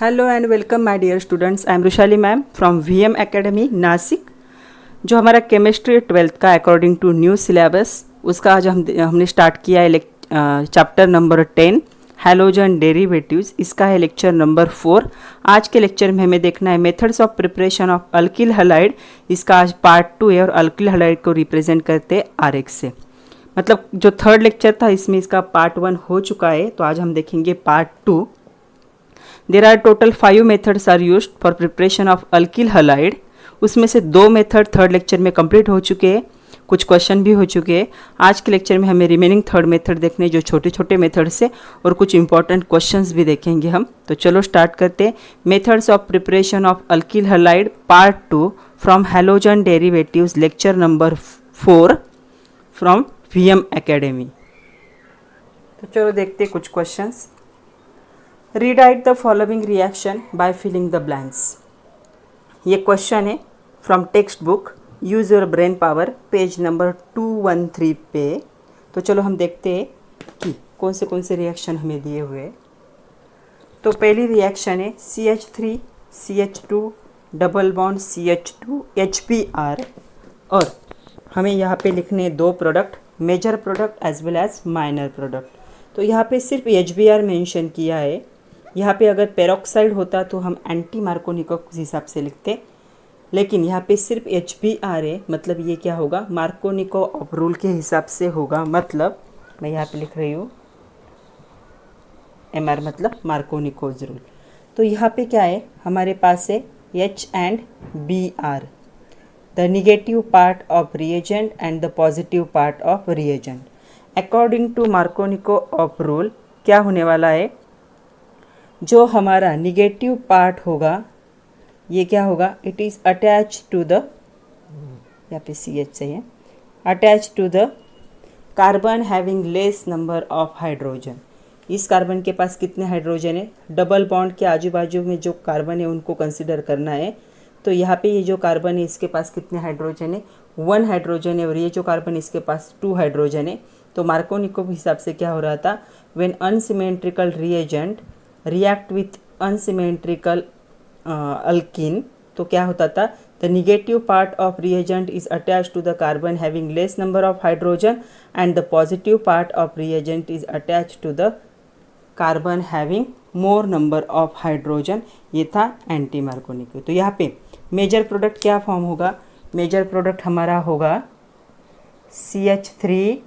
Hello and welcome my dear students. I am Rushali ma'am from VM academy Nashik. जो हमारा chemistry 12th का according to new syllabus उसका आज हमने स्टार्ट किया है चैप्टर नंबर 10 हैलोजन डेरिवेटिव्स। इसका है लेक्चर नंबर 4। आज के लेक्चर में हमें देखना है methods of preparation of alkyl halide. इसका आज पार्ट 2 है और अल्किल हैलाइड को रिप्रेजेंट करते हैं आरएक्स से। मतलब जो थर्ड लेक्चर था इसमें इसका पार्ट 1 हो चुका है, तो आज हम देखेंगे part 2। There are total 5 methods are used for preparation of alkyl halide. उसमें से 2 मेथड थर्ड लेक्चर में कंप्लीट हो चुके हैं, कुछ क्वेश्चन भी हो चुके हैं। आज के लेक्चर में हमें रिमेनिंग थर्ड मेथड देखने जो छोटे छोटे मेथड्स है और कुछ इंपॉर्टेंट क्वेश्चंस भी देखेंगे हम। तो चलो स्टार्ट करते हैं। Methods of preparation of alkyl halide part 2 from halogen derivatives lecture number 4 from VM academy. तो चलो देखते हैं कुछ questions. Rewrite the following reaction by filling the blanks. ये क्वेश्चन है from text book use your brain power page number 213 पे। तो चलो हम देखते हैं कि कौन से रिएक्शन हमें दिए हुए। तो पहली रिएक्शन है CH3 CH2 double bond CH2 HBr, और हमें यहाँ पे लिखने 2 product, major product as well as minor product. तो यहाँ पे सिर्फ HBr मेंशन किया है। यहाँ पे अगर पेरोक्साइड होता तो हम एंटी मार्कोनिको के हिसाब से लिखते, लेकिन यहाँ पे सिर्फ HBr है, मतलब ये क्या होगा, मार्कोनिको ऑफ रूल के हिसाब से होगा। मतलब मैं यहाँ पे लिख रही हूँ MR मतलब मार्कोनिकोज रूल। तो यहाँ पे क्या है, हमारे पास है H and Br, the negative part of reagent and the positive part of reagent. According to Markovnikov rule क्या होने वाला है, जो हमारा निगेटिव पार्ट होगा ये क्या होगा, it is attach to the, यहाँ पे CH चाहिए, attach to the carbon having less number of hydrogen. इस कार्बन के पास कितने हाइड्रोजन है, डबल बॉन्ड के आजू बाजू में जो कार्बन है उनको कंसिडर करना है। तो यहाँ पे ये जो कार्बन है इसके पास कितने हाइड्रोजन है, 1 हाइड्रोजन है, और ये जो कार्बन इसके पास 2 हाइड्रोजन है। तो मार्कोनिको के हिसाब से क्या हो रहा था, when unsymmetrical reagent react with unsymmetrical alkene, तो क्या होता था, the negative part of reagent is attach to the carbon having less number of hydrogen and the positive part of reagent is attach to the carbon having more number of hydrogen. ये था anti Markovnikov. तो यहाँ पे major product क्या form होगा, major product हमारा होगा CH3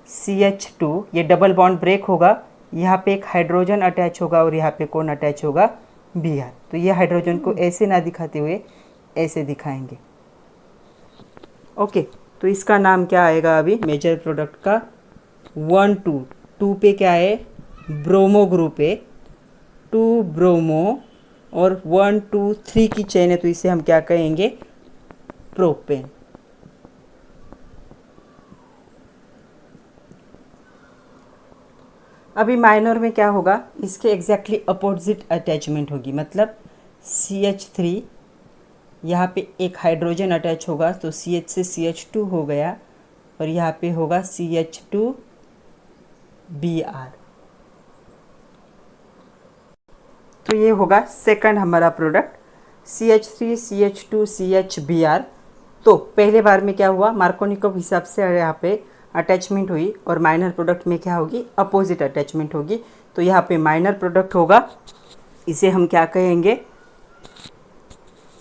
CH2, ये डबल बॉन्ड ब्रेक होगा, यहाँ पे एक हाइड्रोजन अटैच होगा और यहाँ पे कौन अटैच होगा, Br। तो ये हाइड्रोजन को ऐसे ना दिखाते हुए ऐसे दिखाएंगे। ओके, तो इसका नाम क्या आएगा अभी मेजर प्रोडक्ट का, 1 2 पे क्या है, ब्रोमो ग्रुप है, 2 ब्रोमो, और 1 2 3 की चेन है, तो इसे हम क्या कहेंगे, प्रोपेन। अभी माइनर में क्या होगा, इसके एग्जैक्टली अपोजिट अटैचमेंट होगी। मतलब CH3 यहाँ पे एक हाइड्रोजन अटैच होगा तो CH से CH2 हो गया, और यहाँ पे होगा CH2 Br। तो ये होगा सेकंड हमारा product CH3 CH2 CH Br। तो पहले बार में क्या हुआ, मार्कोनिको के हिसाब से यहाँ पे अटैचमेंट हुई, और माइनर प्रोडक्ट में क्या होगी, अपोजिट अटैचमेंट होगी। तो यहाँ पे माइनर प्रोडक्ट होगा, इसे हम क्या कहेंगे,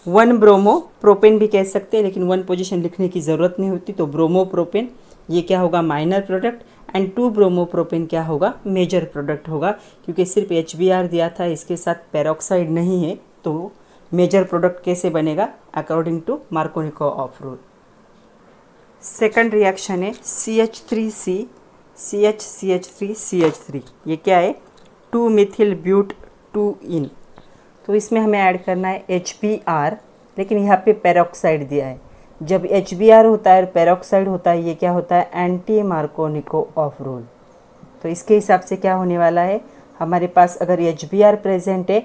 1 ब्रोमो प्रोपेन भी कह सकते हैं, लेकिन 1 पोजीशन लिखने की ज़रूरत नहीं होती। तो ब्रोमो प्रोपेन ये क्या होगा, minor product, and 2 bromo propane क्या होगा, मेजर प्रोडक्ट होगा, क्योंकि सिर्फ HBr दिया था, इसके साथ पेरोक्साइड नहीं है। तो मेजर प्रोडक्ट कैसे बनेगा, according to Markovnikov rule. Second reaction है CH3C CH3 ये क्या है, 2 मिथिल ब्यूट 2 इन। तो इसमें हमें ऐड करना है HBr, लेकिन यहाँ पे पेरोक्साइड दिया है। जब HBr होता है पेरोक्साइड होता है, ये क्या होता है, एंटी मार्कोनिको ऑफ रूल। तो इसके हिसाब से क्या होने वाला है, हमारे पास अगर HBr प्रेजेंट है,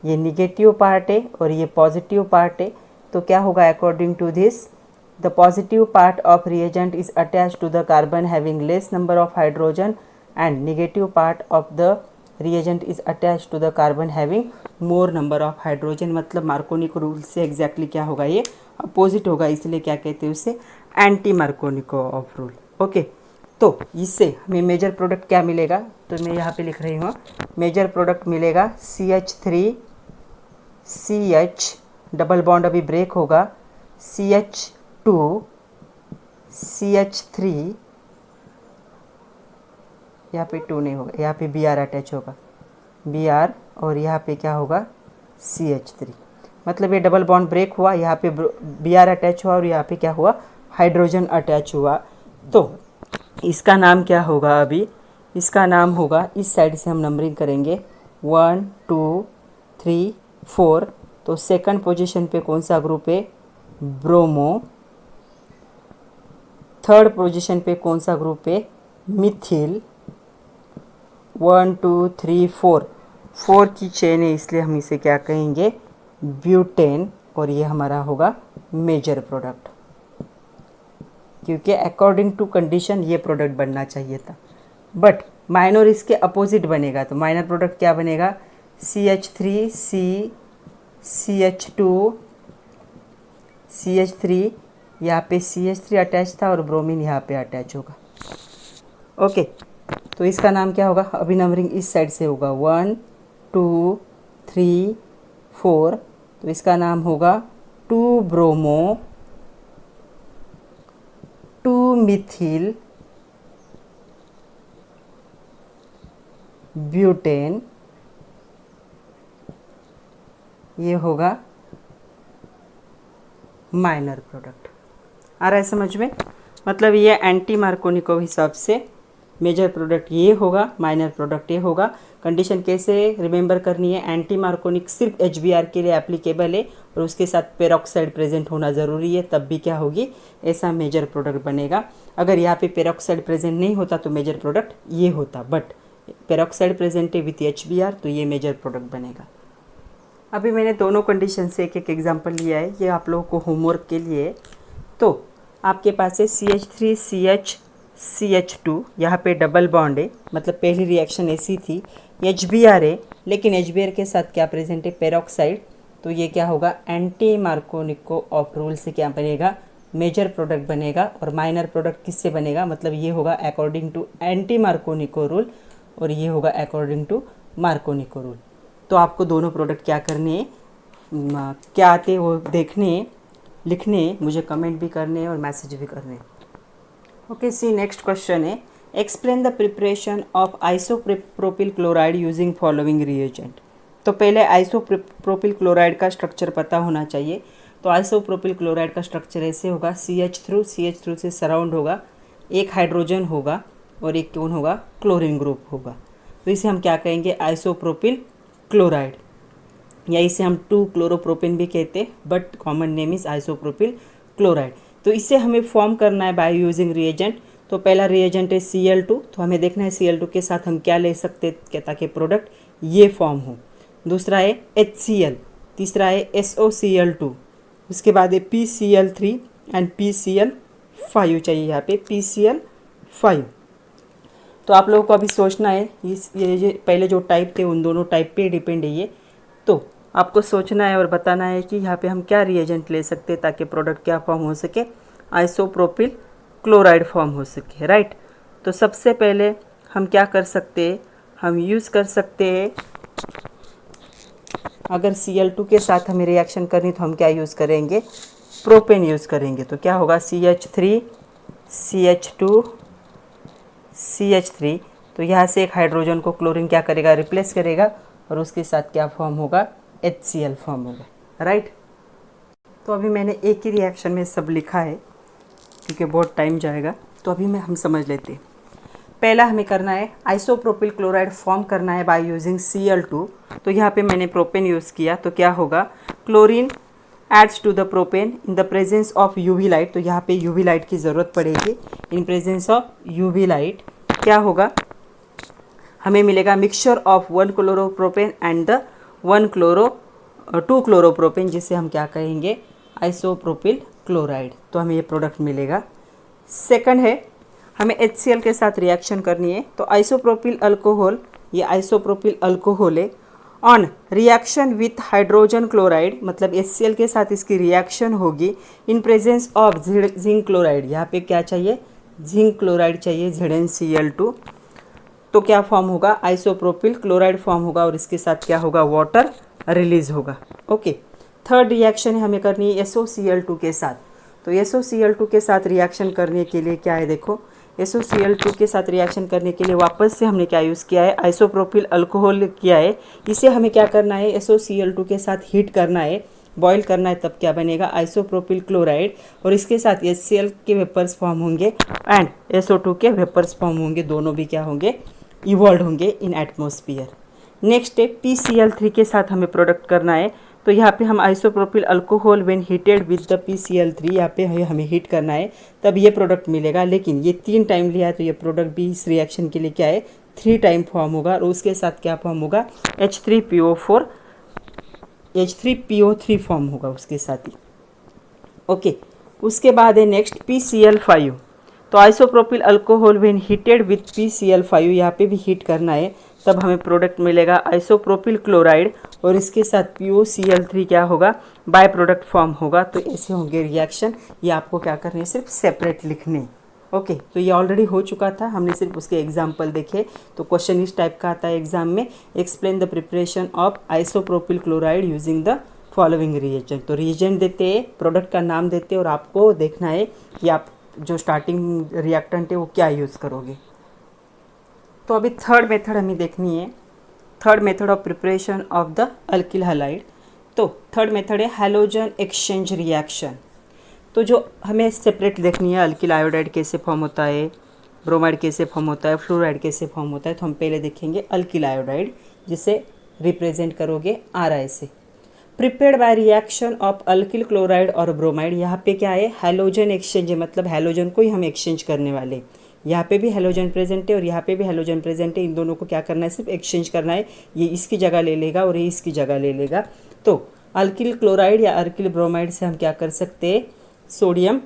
ये निगेटिव पार्ट है और ये पॉजिटिव पार्ट है, तो क्या होगा, according to this the positive part of reagent is attached to the carbon having less number of hydrogen and negative part of the reagent is attach to the carbon having more number of hydrogen, मतलब Markovnikov rule से exactly क्या होगा, ये opposite होगा, इसलिए क्या कहते हैं उसे, anti Markovnikov of rule. Okay, तो इससे हमें मेजर प्रोडक्ट क्या मिलेगा, तो मैं यहाँ पे लिख रही हूँ, मेजर प्रोडक्ट मिलेगा CH3 CH, डबल बॉन्ड अभी ब्रेक होगा, CH2 CH3, यहाँ पे 2 नहीं होगा, यहाँ पे Br अटैच होगा, Br, और यहाँ पे क्या होगा, CH3, मतलब ये डबल बॉन्ड ब्रेक हुआ, यहाँ पे Br अटैच हुआ और यहाँ पे क्या हुआ, हाइड्रोजन अटैच हुआ। तो इसका नाम क्या होगा, अभी इसका नाम होगा, इस साइड से हम नंबरिंग करेंगे 1 2 3 4, तो सेकंड पोजीशन पे कौन सा ग्रुप है, ब्रोमो, थर्ड पोजीशन पे कौन सा ग्रुप है, मिथिल, 1 2 3 4, 4 की चेन है, इसलिए हम इसे क्या कहेंगे, ब्यूटेन, और ये हमारा होगा मेजर प्रोडक्ट, क्योंकि अकॉर्डिंग टू कंडीशन ये प्रोडक्ट बनना चाहिए था, बट माइनर इसके अपोजिट बनेगा, तो माइनर प्रोडक्ट क्या बनेगा, CH3 CH2 CH3, यहाँ पे CH3 अटैच था और ब्रोमीन यहाँ पे अटैच होगा। ओके, तो इसका नाम क्या होगा, अभी नंबरिंग इस साइड से होगा 1 2 3 4, तो इसका नाम होगा 2 ब्रोमो 2 मिथिल ब्यूटेन, ये होगा माइनर प्रोडक्ट। आ रहा है समझ में, मतलब ये एंटी मार्कोनिको हिसाब से मेजर प्रोडक्ट ये होगा, माइनर प्रोडक्ट ये होगा। कंडीशन कैसे रिमेंबर करनी है, एंटी मार्कोनिक सिर्फ HBr के लिए एप्लीकेबल है और उसके साथ पेरोक्साइड प्रेजेंट होना ज़रूरी है, तब भी क्या होगी, ऐसा मेजर प्रोडक्ट बनेगा। अगर यहाँ पे पेरोक्साइड प्रेजेंट नहीं होता तो मेजर प्रोडक्ट ये होता, बट पेरोक्साइड प्रेजेंट है विथ HBr, तो ये मेजर प्रोडक्ट बनेगा। अभी मैंने दोनों कंडीशन से एक एक एग्जांपल लिया है, ये आप लोगों को होमवर्क के लिए। तो आपके पास है CH3 CH CH2, यहाँ पे डबल बॉन्ड है, मतलब पहली रिएक्शन ऐसी थी, HBr है, लेकिन HBr के साथ क्या प्रेजेंट है, पेरोक्साइड, तो ये क्या होगा, एंटी मार्कोनिको ऑफ रूल से क्या बनेगा, मेजर प्रोडक्ट बनेगा। और माइनर प्रोडक्ट किससे बनेगा, मतलब ये होगा according to anti Markovnikov rule और ये होगा अकॉर्डिंग टू मार्कोनिको रूल। तो आपको दोनों प्रोडक्ट क्या करने हैं, क्या आते वो देखने, लिखने, मुझे कमेंट भी करने और मैसेज भी करने। ओके, सी नेक्स्ट क्वेश्चन है, explain the preparation of isopropyl chloride using following reagent. तो पहले आइसोप्रोपिल क्लोराइड का स्ट्रक्चर पता होना चाहिए। तो आइसोप्रोपिल क्लोराइड का स्ट्रक्चर ऐसे होगा, CH3 से सराउंड होगा, एक हाइड्रोजन होगा और एक कौन होगा, क्लोरीन ग्रुप होगा। तो इसे हम क्या कहेंगे, आइसोप्रोपिल क्लोराइड, या इसे हम 2 क्लोरोप्रोपेन भी कहते हैं, but common name is isopropyl chloride. तो इसे हमें फॉर्म करना है बाय यूजिंग रिएजेंट। तो पहला रिएजेंट है Cl2, तो हमें देखना है Cl2 के साथ हम क्या ले सकते हैं ताकि प्रोडक्ट ये फॉर्म हो। दूसरा है HCl, तीसरा है SOCl2, उसके बाद है PCl3 एंड PCl5 चाहिए, यहाँ पे PCl5। तो आप लोगों को अभी सोचना है, ये पहले जो टाइप थे उन दोनों टाइप पे डिपेंड है ये। तो आपको सोचना है और बताना है कि यहाँ पे हम क्या रिएजेंट ले सकते हैं ताकि प्रोडक्ट क्या फॉर्म हो सके, आइसोप्रोपिल क्लोराइड फॉर्म हो सके, राइट। तो सबसे पहले हम क्या कर सकते हैं, हम यूज़ कर सकते हैं, अगर Cl2 के साथ हमें रिएक्शन करनी तो हम क्या यूज़ करेंगे, प्रोपेन यूज़ करेंगे। तो क्या होगा, CH3 CH2 CH3, तो यहाँ से एक हाइड्रोजन को क्लोरीन क्या करेगा, रिप्लेस करेगा और उसके साथ क्या फॉर्म होगा, HCl फॉर्म होगा, राइट। तो अभी मैंने एक ही रिएक्शन में सब लिखा है क्योंकि बहुत टाइम जाएगा, तो अभी हम समझ लेते हैं। पहला हमें करना है आइसोप्रोपिल क्लोराइड फॉर्म करना है बाय यूजिंग Cl2। तो यहाँ पे मैंने प्रोपेन यूज़ किया, तो क्या होगा, chlorine adds to the propane in the presence of UV light. तो यहाँ पे UV लाइट की ज़रूरत पड़ेगी, in presence of UV light क्या होगा, हमें मिलेगा mixture of 1 chloropropane and the 2 chloropropane, जिसे हम क्या कहेंगे, आइसोप्रोपिल क्लोराइड। तो हमें ये प्रोडक्ट मिलेगा। सेकंड है, हमें HCl के साथ रिएक्शन करनी है। तो आइसोप्रोपिल अल्कोहल ये आइसोप्रोपिल अल्कोहल है। On reaction with hydrogen chloride, मतलब HCl के साथ इसकी रिएक्शन होगी इन प्रेजेंस ऑफ जिंक क्लोराइड। यहाँ पे क्या चाहिए, जिंक क्लोराइड चाहिए, ZnCl2। तो क्या फॉर्म होगा, आइसोप्रोपिल क्लोराइड फॉर्म होगा और इसके साथ क्या होगा, वाटर रिलीज होगा। ओके, थर्ड रिएक्शन हमें करनी है SOCl2 के साथ। तो SOCl2 के साथ रिएक्शन करने के लिए क्या है, देखो SOCl2 के साथ रिएक्शन करने के लिए वापस से हमने क्या यूज़ किया है, आइसोप्रोपिल अल्कोहल किया है। इसे हमें क्या करना है, SOCl2 के साथ हीट करना है, बॉईल करना है, तब क्या बनेगा, आइसोप्रोपिल क्लोराइड। और इसके साथ HCl के वेपर्स फॉर्म होंगे एंड SO2 के वेपर्स फॉर्म होंगे, दोनों भी क्या होंगे, इवॉल्व होंगे इन एटमॉस्फेयर। नेक्स्ट है PCl3 के साथ हमें प्रोडक्ट करना है। तो यहाँ पे हम isopropyl alcohol when heated with the PCl3, यहाँ पे हमें हीट करना है तब ये प्रोडक्ट मिलेगा। लेकिन ये 3 टाइम लिया है तो ये प्रोडक्ट भी इस रिएक्शन के लिए क्या है, 3 टाइम फॉर्म होगा। और उसके साथ क्या फॉर्म होगा, H3PO3 फॉर्म होगा उसके साथ ही। ओके, उसके बाद है नेक्स्ट PCl5। तो isopropyl alcohol when heated with PCl5, यहाँ पे भी हीट करना है तब हमें प्रोडक्ट मिलेगा आइसोप्रोपिल क्लोराइड। और इसके साथ POCl3 क्या होगा, बाय प्रोडक्ट फॉर्म होगा। तो ऐसे होंगे रिएक्शन। ये आपको क्या करने हैं, सिर्फ सेपरेट लिखने। ओके, तो ये ऑलरेडी हो चुका था, हमने सिर्फ उसके एग्जाम्पल देखे। तो क्वेश्चन इस टाइप का आता है एग्जाम में, explain the preparation of isopropyl chloride using the following reagent. तो रिएजेंट देते हैं, प्रोडक्ट का नाम देते हैं और आपको देखना है कि आप जो स्टार्टिंग रिएक्टेंट है वो क्या यूज़ करोगे। तो अभी थर्ड मेथड हमें देखनी है, third method of preparation of the alkyl halide. तो थर्ड मेथड है हैलोजन एक्सचेंज रिएक्शन। तो जो हमें सेपरेट देखनी है, अल्किल आयोडाइड कैसे फॉर्म होता है, ब्रोमाइड कैसे फॉर्म होता है, फ्लोराइड कैसे फॉर्म होता है। तो हम पहले देखेंगे अल्किल आयोडाइड, जिसे रिप्रेजेंट करोगे Ri से। Prepared by reaction of alkyl chloride और ब्रोमाइड। यहाँ पे क्या है, हैलोजन एक्सचेंज है, मतलब हैलोजन को ही हम एक्सचेंज करने वाले। यहाँ पे भी हैलोजन प्रेजेंट है और यहाँ पे भी हैलोजन प्रेजेंट है। इन दोनों को क्या करना है, सिर्फ एक्सचेंज करना है। ये इसकी जगह ले लेगा और ये इसकी जगह ले लेगा। तो अल्किल क्लोराइड या अल्किल ब्रोमाइड से हम क्या कर सकते हैं, सोडियम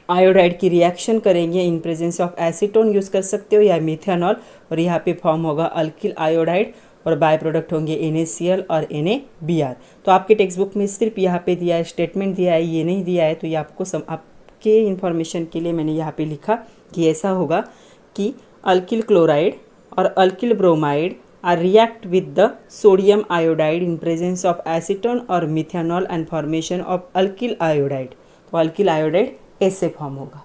आयोडाइड की रिएक्शन करेंगे इन प्रेजेंस ऑफ एसीटोन यूज़ कर सकते हो या मिथेनॉल। और यहाँ पे फॉर्म होगा अल्किल आयोडाइड और बाय प्रोडक्ट होंगे NaCl और NaBr। तो आपके टेक्स्ट बुक में सिर्फ यहाँ पे दिया है, स्टेटमेंट दिया है, ये नहीं दिया है। तो ये आपको आपके इन्फॉर्मेशन के लिए मैंने यहाँ पे लिखा कि ऐसा होगा कि अल्किल क्लोराइड और alkyl bromide are react with the sodium iodide in presence of acetone और methanol and formation of alkyl iodide. तो अल्किल आयोडाइड ऐसे फॉर्म होगा।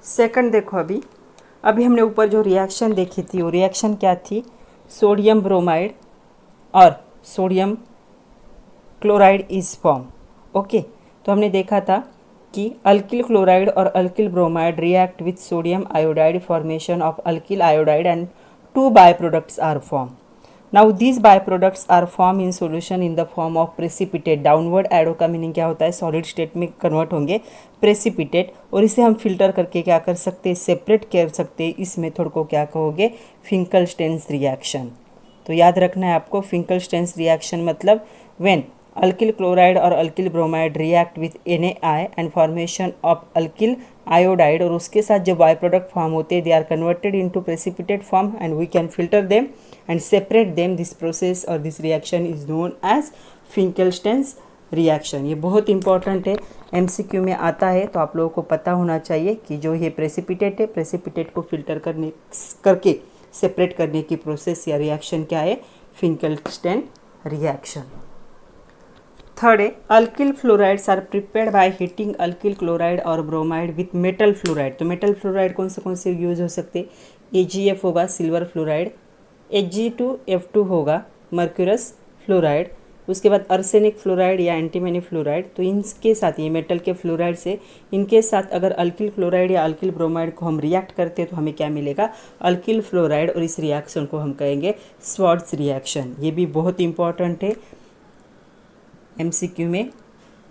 सेकंड देखो, अभी हमने ऊपर जो रिएक्शन देखी थी वो रिएक्शन क्या थी, सोडियम ब्रोमाइड और sodium chloride is form. Okay, तो हमने देखा था कि अल्किल क्लोराइड और alkyl bromide react with sodium iodide formation of alkyl iodide and 2 by products are form. Now these by products are form in solution in the form of precipitate. Downward arrow का meaning क्या होता है, solid state में convert होंगे precipitate. और इसे हम filter करके क्या कर सकते हैं, सेपरेट कर सकते हैं। इस मेथड को क्या कहोगे, फिंकलस्टेन्स रिएक्शन। तो याद रखना है आपको, फिंकलस्टेन्स रिएक्शन मतलब व्हेन अल्किल क्लोराइड और alkyl bromide react with NaI and formation of alkyl iodide. और उसके साथ जो बाय प्रोडक्ट फॉर्म होते हैं, they are converted into precipitate form and we can filter them and separate them. This process और this reaction is known as Finkelstein's reaction. ये बहुत important है, MCQ में आता है, तो आप लोगों को पता होना चाहिए कि जो ये प्रेसिपिटेट है, प्रेसिपिटेट को फिल्टर करके सेपरेट करने की प्रोसेस या रिएक्शन क्या है, फिंकलस्टेन रिएक्शन। थर्ड है alkyl fluorides are prepared by heating alkyl chloride और ब्रोमाइड विथ मेटल फ्लोराइड। तो मेटल फ्लोराइड कौन से यूज हो सकते हैं, AgF होगा सिल्वर फ्लोराइड, Ag2F2 होगा मर्क्यूरस फ्लोराइड, उसके बाद अर्सेनिक फ्लोराइड या एंटीमनी फ्लोराइड। तो इनके साथ, ये मेटल के फ्लोराइड से इनके साथ अगर अल्किल क्लोराइड या अल्किल ब्रोमाइड को हम रिएक्ट करते हैं तो हमें क्या मिलेगा, अल्किल फ्लोराइड। और इस रिएक्शन को हम कहेंगे स्वार्ट्ज रिएक्शन। ये भी बहुत इंपॉर्टेंट है, MCQ में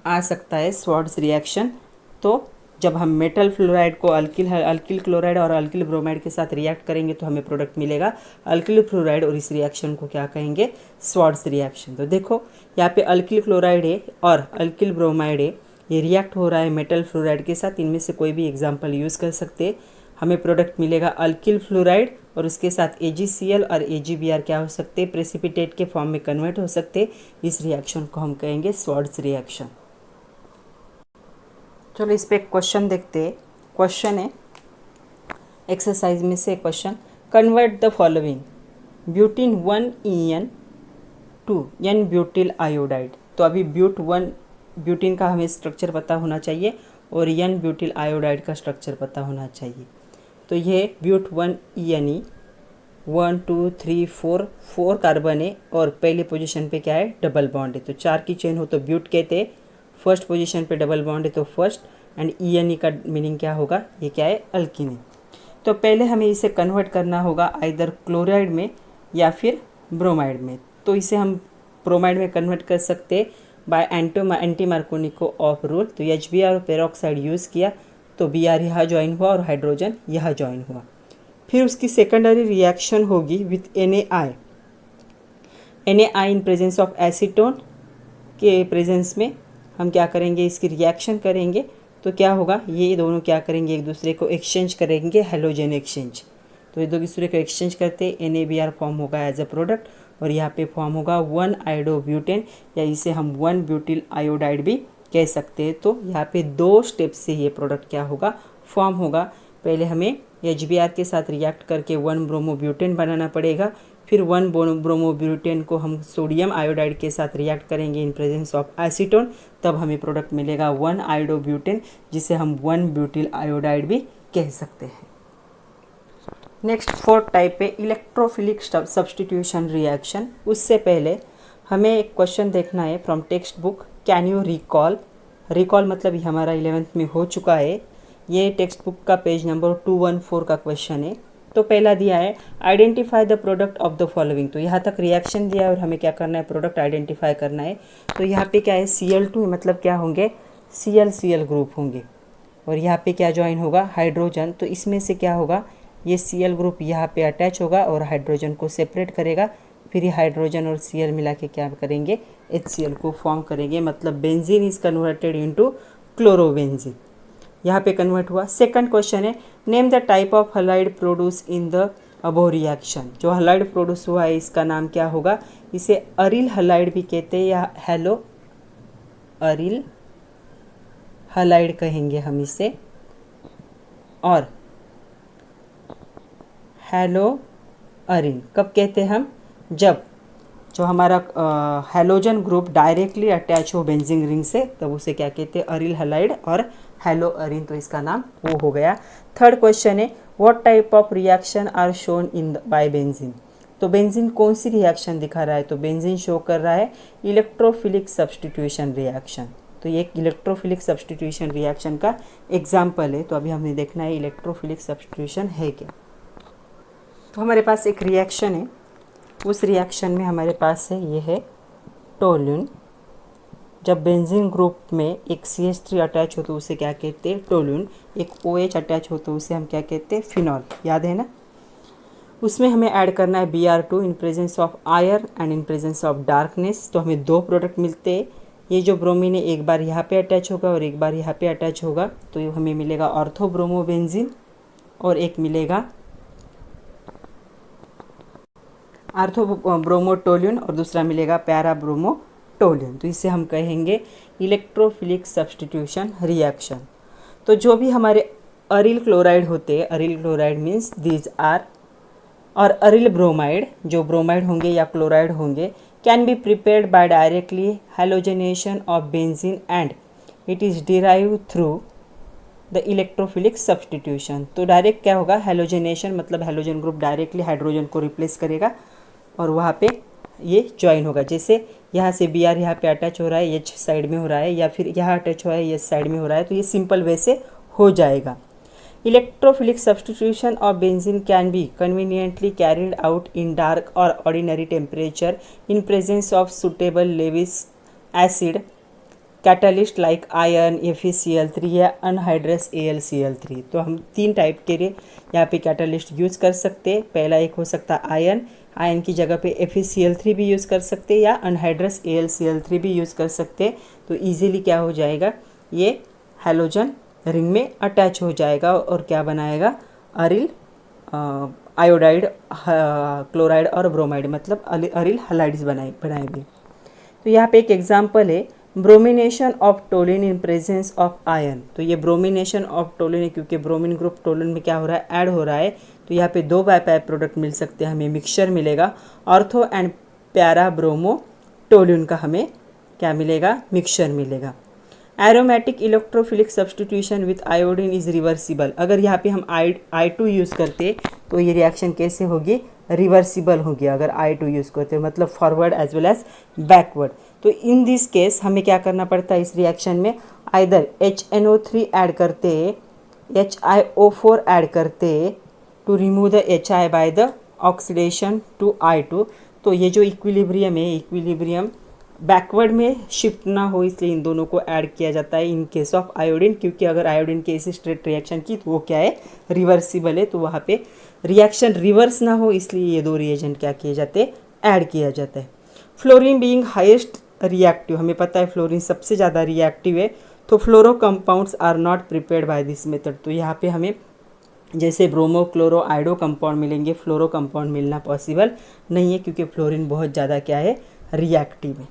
आ सकता है स्वार्ट्ज रिएक्शन। तो जब हम मेटल फ्लोराइड को अल्किल क्लोराइड और अल्किल ब्रोमाइड के साथ रिएक्ट करेंगे तो हमें प्रोडक्ट मिलेगा अल्किल फ्लोराइड। और इस रिएक्शन को क्या कहेंगे, स्वार्ट्ज रिएक्शन। तो देखो यहाँ पे अल्किल क्लोराइड है और अल्किल ब्रोमाइड है, ये रिएक्ट हो रहा है मेटल फ्लोराइड के साथ। इनमें से कोई भी एग्जाम्पल यूज़ कर सकते हैं। हमें प्रोडक्ट मिलेगा अल्किल फ्लोराइड और उसके साथ AgCl और AgBr क्या हो सकते हैं, प्रेसिपिटेट के फॉर्म में कन्वर्ट हो सकते। इस रिएक्शन को हम कहेंगे स्वार्ट्ज रिएक्शन। चलो इस पे एक क्वेश्चन देखते हैं। क्वेश्चन है एक्सरसाइज में से question, convert the following butene 1En to n butyl iodide. तो अभी ब्यूटीन का हमें स्ट्रक्चर पता होना चाहिए और एन ब्यूटिल आयोडाइड का स्ट्रक्चर पता होना चाहिए। तो ये ब्यूट 1En 1 2 3 4 कार्बन है और पहले पोजीशन पे क्या है, डबल बॉन्ड है। तो 4 की चेन हो तो ब्यूट कहते हैं, फर्स्ट पोजीशन पे डबल बॉन्ड है तो फर्स्ट, एंड ENE का मीनिंग क्या होगा, ये क्या है, अल्कीन है। तो पहले हमें इसे कन्वर्ट करना होगा आइदर क्लोराइड में या फिर ब्रोमाइड में। तो इसे हम ब्रोमाइड में कन्वर्ट कर सकते हैं bye anti Markovnikov of rule. तो HBr और पेरोक्साइड यूज़ किया तो Br यहाँ ज्वाइन हुआ और हाइड्रोजन यहाँ ज्वाइन हुआ। फिर उसकी सेकेंडरी रिएक्शन होगी with NaI in presence of acetone के प्रेजेंस में हम क्या करेंगे, इसकी रिएक्शन करेंगे। तो क्या होगा, ये दोनों क्या करेंगे, एक दूसरे को एक्सचेंज करेंगे, हेलोजन एक्सचेंज। तो ये दो दूसरे को एक्सचेंज करते NaBr फॉर्म होगा एज अ प्रोडक्ट और यहाँ पे फॉर्म होगा 1-आयोडोब्यूटेन या इसे हम 1-ब्यूटिल आयोडाइड भी कह सकते हैं। तो यहाँ पे 2 स्टेप से ये प्रोडक्ट क्या होगा, फॉर्म होगा। पहले हमें HBr के साथ रिएक्ट करके 1-ब्रोमोब्यूटेन बनाना पड़ेगा, फिर 1-ब्रोमोब्यूटेन को हम सोडियम आयोडाइड के साथ रिएक्ट करेंगे इन प्रेजेंस ऑफ एसीटोन, तब हमें प्रोडक्ट मिलेगा 1-आयोडोब्यूटेन जिसे हम 1-ब्यूटिल आयोडाइड भी कह सकते हैं। नेक्स्ट 4th टाइप है इलेक्ट्रोफिलिक सब्स्टिट्यूशन रिएक्शन। उससे पहले हमें एक क्वेश्चन देखना है from text book, can you recall मतलब ये हमारा 11th में हो चुका है। ये टेक्स्ट बुक का पेज नंबर 214 का क्वेश्चन है। तो पहला दिया है identify the product of the following. तो यहाँ तक रिएक्शन दिया है और हमें क्या करना है, प्रोडक्ट आइडेंटिफाई करना है। तो यहाँ पे क्या है, Cl2 मतलब क्या होंगे, Cl ग्रुप होंगे और यहाँ पे क्या ज्वाइन होगा, हाइड्रोजन। तो इसमें से क्या होगा, ये Cl ग्रुप यहाँ पे अटैच होगा और हाइड्रोजन को सेपरेट करेगा, फिर ये हाइड्रोजन और Cl मिला के क्या करेंगे, HCl को फॉर्म करेंगे। मतलब benzene is converted into chlorobenzene, यहाँ पे कन्वर्ट हुआ। सेकंड क्वेश्चन है name the type of halide produce in the above reaction. जो हलाइड प्रोड्यूस हुआ है इसका नाम क्या होगा, इसे अरिल हलाइड भी कहते हैं या हेलो अरिल हलाइड कहेंगे हम इसे, और हेलो अरिन कब कहते हैं हम, जब जो हमारा हेलोजन ग्रुप डायरेक्टली अटैच हो बेंजीन रिंग से, तब उसे क्या कहते हैं, अरिल हलाइड और हेलो अरिन। तो इसका नाम वो हो गया। थर्ड क्वेश्चन है what type of reaction are shown in by benzene. तो बेंजीन कौन सी रिएक्शन दिखा रहा है, तो बेंजीन शो कर रहा है इलेक्ट्रोफिलिक सब्स्टिट्यूशन रिएक्शन। तो ये एक इलेक्ट्रोफिलिक सब्स्टिट्यूशन रिएक्शन का एग्जाम्पल है। तो अभी हमें देखना है इलेक्ट्रोफिलिक सब्स्टिट्यूशन है क्या। तो हमारे पास एक रिएक्शन है, उस रिएक्शन में हमारे पास है ये है टोल्यून। जब बेंजीन ग्रुप में एक CH3 अटैच हो तो उसे क्या कहते हैं, टोल्यून। एक OH अटैच हो तो उसे हम क्या कहते हैं, फिनॉल। याद है ना। उसमें हमें ऐड करना है Br2 in presence of iron and in presence of darkness. तो हमें 2 प्रोडक्ट मिलते हैं। ये जो ब्रोमीन है एक बार यहाँ पे अटैच होगा और एक बार यहाँ पे अटैच होगा, तो हमें मिलेगा ऑर्थोब्रोमोबेंजीन और एक मिलेगा आर्थोब्रोमोटोल्यून और दूसरा मिलेगा पैराब्रोमोटोल्यून। तो इसे हम कहेंगे इलेक्ट्रोफिलिक सब्स्टिट्यूशन रिएक्शन। तो जो भी हमारे अरिल क्लोराइड होते हैं, aryl chloride means these are, और अरिल ब्रोमाइड जो ब्रोमाइड होंगे या क्लोराइड होंगे, can be prepared by directly halogenation of benzene and it is derive through the electrophilic substitution. तो डायरेक्ट क्या होगा, हैलोजनेशन मतलब हैलोजन ग्रुप डायरेक्टली हाइड्रोजन को रिप्लेस करेगा और वहाँ पे ये ज्वाइन होगा। जैसे यहाँ से Br यहाँ पे अटैच हो रहा है, H साइड में हो रहा है, या फिर यहाँ अटैच हो रहा है, H साइड में हो रहा है, तो ये सिंपल वे से हो जाएगा। Electrophilic substitution of benzene can be conveniently carried out in dark और ordinary temperature in presence of suitable Lewis acid catalyst like iron FeCl3 या अनहाइड्रस AlCl3। तो हम 3 टाइप के लिए यहाँ पे कैटलिस्ट यूज़ कर सकते हैं। पहला एक हो सकता है आयरन की जगह पे FeCl3 भी यूज़ कर सकते हैं या अनहाइड्रस AlCl3 भी यूज़ कर सकते हैं। तो इजीली क्या हो जाएगा, ये हैलोजन रिंग में अटैच हो जाएगा और क्या बनाएगा, अरिल आयोडाइड क्लोराइड और ब्रोमाइड, मतलब अरिल हलाइड्स बनाएंगे। तो यहाँ पे एक एग्जांपल है bromination of toluene in presence of ion. तो ये ब्रोमिनेशन ऑफ टोलिन है क्योंकि ब्रोमीन ग्रुप टोलिन में क्या हो रहा है, ऐड हो रहा है। तो यहाँ पे दो बाय प्रोडक्ट मिल सकते हैं, हमें मिक्सचर मिलेगा। ऑर्थो एंड प्यारा ब्रोमो टोलिन का हमें क्या मिलेगा, मिक्सचर मिलेगा। Aromatic electrophilic substitution with iodine is reversible. अगर यहाँ पे हम I2 यूज़ करते तो ये रिएक्शन कैसे होगी, रिवर्सिबल होगी अगर I2 यूज़ करते, मतलब forward as well as backward. तो इन दिस केस हमें क्या करना पड़ता है इस रिएक्शन में, आइदर HNO3 ऐड करते, HiO4 ऐड करते to remove the HI by the oxidation to I2। तो ये जो इक्विलिब्रियम है, इक्विलिब्रियम बैकवर्ड में शिफ्ट ना हो, इसलिए इन दोनों को ऐड किया जाता है इन केस ऑफ आयोडीन। क्योंकि अगर आयोडीन के इसी स्ट्रेट रिएक्शन की तो वो क्या है, रिवर्सिबल है। तो वहाँ पे रिएक्शन रिवर्स ना हो, इसलिए ये दो रिएजेंट क्या किए जाते हैं, ऐड किया जाता है। फ्लोरीन बीइंग हाईएस्ट रिएक्टिव, हमें पता है फ्लोरीन सबसे ज़्यादा रिएक्टिव है। तो fluoro compounds are not prepared by this method. तो यहाँ पे हमें जैसे ब्रोमो क्लोरो आइडो कंपाउंड मिलेंगे, फ्लोरो कंपाउंड मिलना पॉसिबल नहीं है क्योंकि फ्लोरीन बहुत ज़्यादा क्या है, रिएक्टिव है।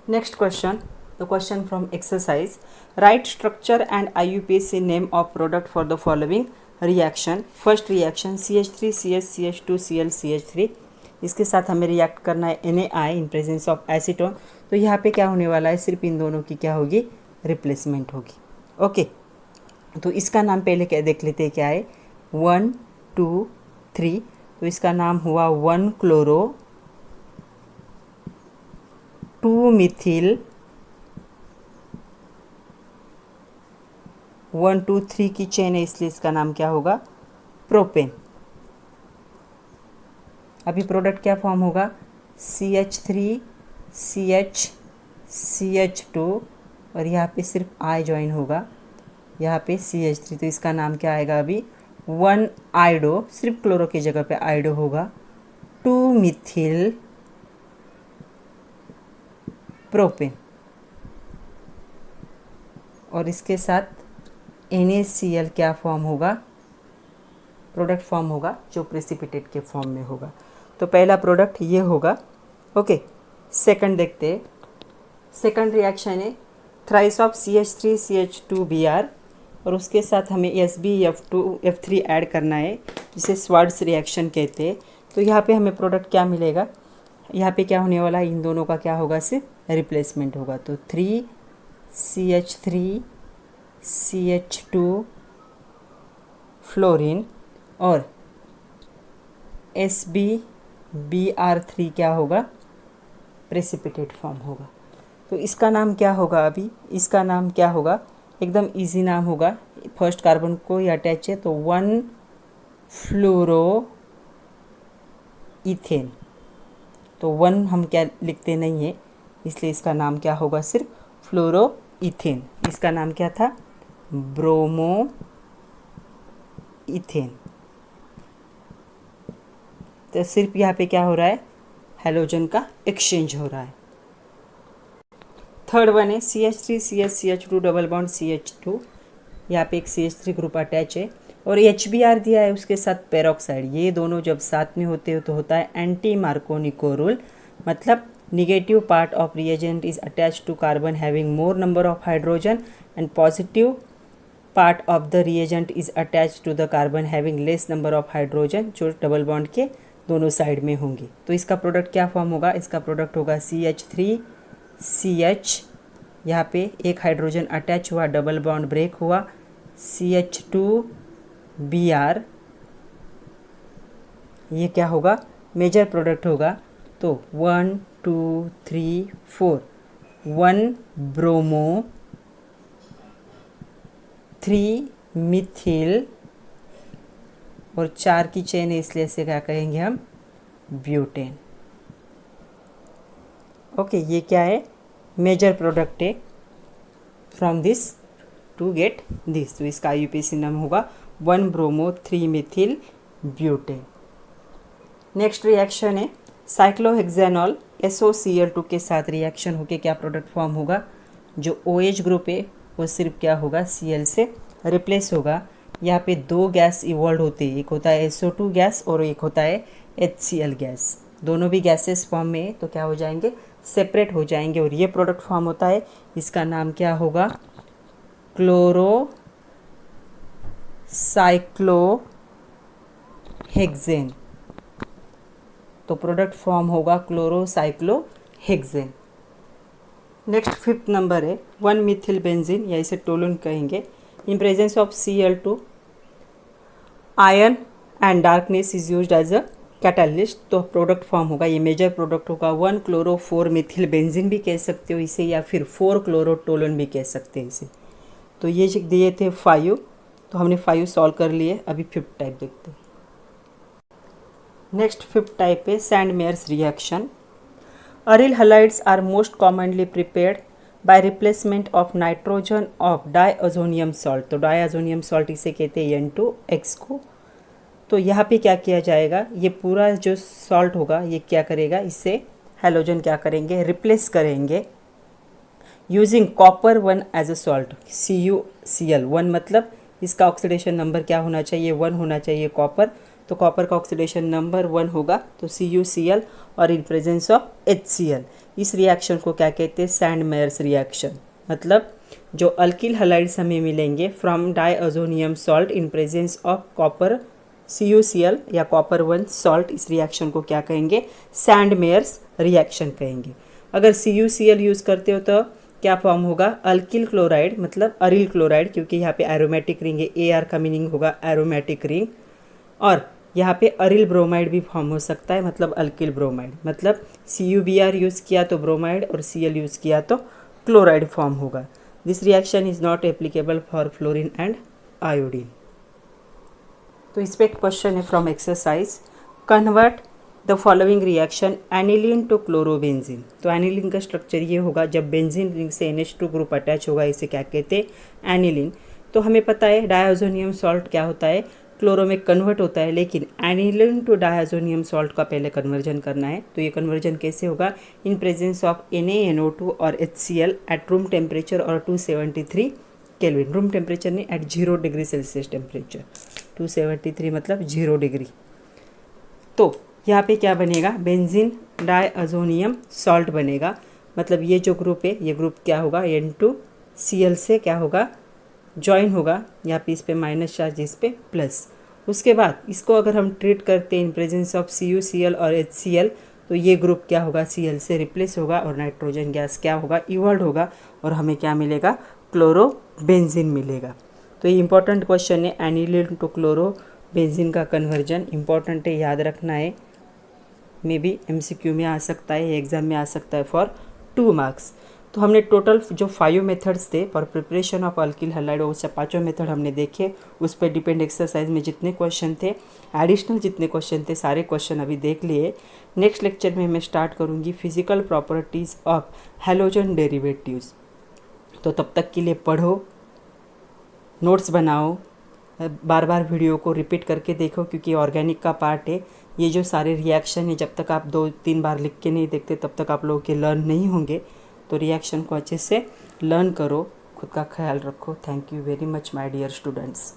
Next question, the question from exercise. Write structure and IUPAC name of product for the following reaction. First reaction CH3CH2Cl CH3, इसके साथ हमें रिएक्ट करना है NaI in presence of acetone. तो यहाँ पे क्या होने वाला है, सिर्फ इन दोनों की क्या होगी, रिप्लेसमेंट होगी। ओके, तो इसका नाम पहले क्या देख लेते हैं, क्या है 1 2 3। तो इसका नाम हुआ 1 क्लोरो 2 मिथिल 1 2 3 की चेन है, इसलिए इसका नाम क्या होगा, प्रोपेन। अभी प्रोडक्ट क्या फॉर्म होगा, CH3 CH CH2 और यहाँ पे सिर्फ I ज्वाइन होगा, यहाँ पे CH3। तो इसका नाम क्या आएगा, अभी 1 आइडो, सिर्फ क्लोरो की जगह पे आइडो होगा, 2 मिथिल प्रोपेन और इसके साथ NaCl क्या फॉर्म होगा, प्रोडक्ट फॉर्म होगा जो प्रेसिपिटेट के फॉर्म में होगा। तो पहला प्रोडक्ट ये होगा। ओके, सेकंड देखते हैं। सेकंड रिएक्शन है थ्राइस ऑफ CH3CH2Br और उसके साथ हमें SbF2F3 ऐड करना है, जिसे स्वार्ट्स रिएक्शन कहते हैं। तो यहाँ पे हमें प्रोडक्ट क्या मिलेगा, यहाँ पे क्या होने वाला है, इन दोनों का क्या होगा, सिर्फ रिप्लेसमेंट होगा। तो 3CH3CH2 फ्लोरीन और SbBr3 क्या होगा, प्रेसिपिटेट फॉर्म होगा। तो इसका नाम क्या होगा, अभी इसका नाम क्या होगा, एकदम इजी नाम होगा। फर्स्ट कार्बन को ही अटैच है तो 1 फ्लोरो इथेन। तो 1 हम क्या लिखते नहीं है, इसलिए इसका नाम क्या होगा, सिर्फ फ्लोरो इथेन। इसका नाम क्या था, ब्रोमो इथेन। तो सिर्फ यहाँ पे क्या हो रहा है, हैलोजन का एक्सचेंज हो रहा है। थर्ड वन है CH3CH2 डबल बॉन्ड CH2, यहाँ पे एक CH3 ग्रुप अटैच है और HBr दिया है उसके साथ पेरोक्साइड। ये दोनों जब साथ में होते हो तो होता है एंटी मार्कोनिको रूल, मतलब negative part of reagent is attach to carbon having more number of hydrogen and positive part of the reagent is attach to the carbon having less number of hydrogen, जो double bond के दोनों side में होंगे। तो इसका product क्या form होगा, इसका प्रोडक्ट होगा CH3CH, यहाँ पे एक हाइड्रोजन अटैच हुआ, डबल बॉन्ड ब्रेक हुआ, CH2Br, ये क्या होगा, मेजर प्रोडक्ट होगा। तो 1 2 3 4 1 ब्रोमो 3 मिथिल और 4 की चेन है, इसलिए इसे क्या कहेंगे हम, ब्यूटेन। ओके, ये क्या है, मेजर प्रोडक्ट है from this to get this. तो इसका IUPAC नाम होगा 1 bromo 3 methyl butane. Next reaction है साइक्लोहेक्सेनॉल SOCl2 के साथ रिएक्शन होके क्या प्रोडक्ट फॉर्म होगा, जो OH ग्रुप है वो सिर्फ क्या होगा, Cl से रिप्लेस होगा। यहाँ पे दो गैस इवॉल्व होती है, एक होता है SO2 गैस और एक होता है HCl गैस। दोनों भी गैसेस फॉर्म में तो क्या हो जाएंगे, सेपरेट हो जाएंगे और ये प्रोडक्ट फॉर्म होता है, इसका नाम क्या होगा, क्लोरोसाइक्लोहेक्सेन। तो प्रोडक्ट फॉर्म होगा क्लोरोसाइक्लोहेक्सेन। नेक्स्ट 5th नंबर है 1 मिथिल बेंजीन या इसे टोलून कहेंगे। In presence of Cl2 iron and darkness is used as a catalyst. तो प्रोडक्ट फॉर्म होगा, ये मेजर प्रोडक्ट होगा 1-क्लोरो-4 मिथिल बेंजीन भी कह सकते हो इसे, या फिर 4-क्लोरोटोलून भी कह सकते हैं इसे। तो ये दिए थे 5, तो हमने 5 सॉल्व कर लिए। अभी 5th टाइप देखते हैं। नेक्स्ट 5th टाइप है Sandmeyer's reaction. Aryl halides are most commonly prepared by replacement of nitrogen of diazonium salt. तो डाइअज़ोनियम सॉल्ट इसे कहते हैं N2X को। तो यहाँ पे क्या किया जाएगा, ये पूरा जो सॉल्ट होगा ये क्या करेगा, इससे हैलोजन क्या करेंगे, रिप्लेस करेंगे using copper 1 as a salt, CuCl1। मतलब इसका ऑक्सीडेशन नंबर क्या होना चाहिए, 1 होना चाहिए कॉपर। तो कॉपर का ऑक्सीडेशन नंबर 1 होगा, तो CuCl और इन प्रेजेंस ऑफ HCl। इस रिएक्शन को क्या कहते हैं, सैंडमेयर्स रिएक्शन। मतलब जो अल्किल हलाइड्स हमें मिलेंगे from diazonium salt in presence of copper CuCl या कॉपर 1 सॉल्ट, इस रिएक्शन को क्या कहेंगे, सैंडमेयर्स रिएक्शन कहेंगे। अगर CuCl यूज़ करते हो तो क्या फॉर्म होगा, अल्किल क्लोराइड, मतलब अरिल क्लोराइड, क्योंकि यहाँ पे एरोमेटिक रिंग है, AR का मीनिंग होगा एरोमेटिक रिंग। और यहाँ पे अरिल ब्रोमाइड भी फॉर्म हो सकता है, मतलब अल्किल ब्रोमाइड। मतलब CuBr यूज़ किया तो ब्रोमाइड और Cl यूज़ किया तो क्लोराइड फॉर्म होगा। This reaction is not applicable for fluorine and iodine. तो इस पर एक क्वेश्चन है from exercise, convert the following reaction aniline to chlorobenzene. तो एनिलीन का स्ट्रक्चर ये होगा, जब बेंजीन रिंग से NH2 ग्रुप अटैच होगा इसे क्या कहते हैं, एनिलीन। तो हमें पता है डाइअज़ोनियम सॉल्ट क्या होता है, क्लोरो में कन्वर्ट होता है, लेकिन एनिलीन टू डाइअज़ोनियम सॉल्ट का पहले कन्वर्जन करना है। तो ये कन्वर्जन कैसे होगा, इन प्रेजेंस ऑफ NaNO2 और HCl एट रूम टेम्परेचर और 273 केल्विन। रूम टेम्परेचर नहीं, एट 0 डिग्री सेल्सियस टेम्परेचर, 273 मतलब 0 डिग्री। तो यहाँ पे क्या बनेगा, बेंजीन डाइअज़ोनियम सॉल्ट बनेगा। मतलब ये जो ग्रुप है, ये ग्रुप क्या होगा, N2Cl से क्या होगा, जॉइन होगा। यहाँ पे इस पे माइनस चार्ज, इस पे प्लस। उसके बाद इसको अगर हम ट्रीट करते हैं इन प्रेजेंस ऑफ CuCl और HCl, तो ये ग्रुप क्या होगा, Cl से रिप्लेस होगा और नाइट्रोजन गैस क्या होगा, इवॉल्व होगा, और हमें क्या मिलेगा, क्लोरोबेंजीन मिलेगा। तो ये इंपॉर्टेंट क्वेश्चन है, एनिलीन टू क्लोरोबेंजीन का कन्वर्जन इंपॉर्टेंट है, याद रखना है। मे बी MCQ में आ सकता है, एग्जाम में आ सकता है फॉर 2 मार्क्स। तो हमने टोटल जो 5 मेथड्स थे for preparation of alkyl halide, वो 5 मेथड हमने देखे। उस पर डिपेंड एक्सरसाइज में जितने क्वेश्चन थे, एडिशनल जितने क्वेश्चन थे, सारे क्वेश्चन अभी देख लिए। नेक्स्ट लेक्चर में मैं स्टार्ट करूँगी physical properties of halogen derivatives. तो तब तक के लिए पढ़ो, नोट्स बनाओ, बार बार वीडियो को रिपीट करके देखो, क्योंकि ऑर्गेनिक का पार्ट है। ये जो सारे रिएक्शन है, जब तक आप 2-3 बार लिख के नहीं देखते तब तक आप लोगों के लर्न नहीं होंगे। तो रिएक्शन को अच्छे से लर्न करो, खुद का ख्याल रखो। Thank you very much my dear students.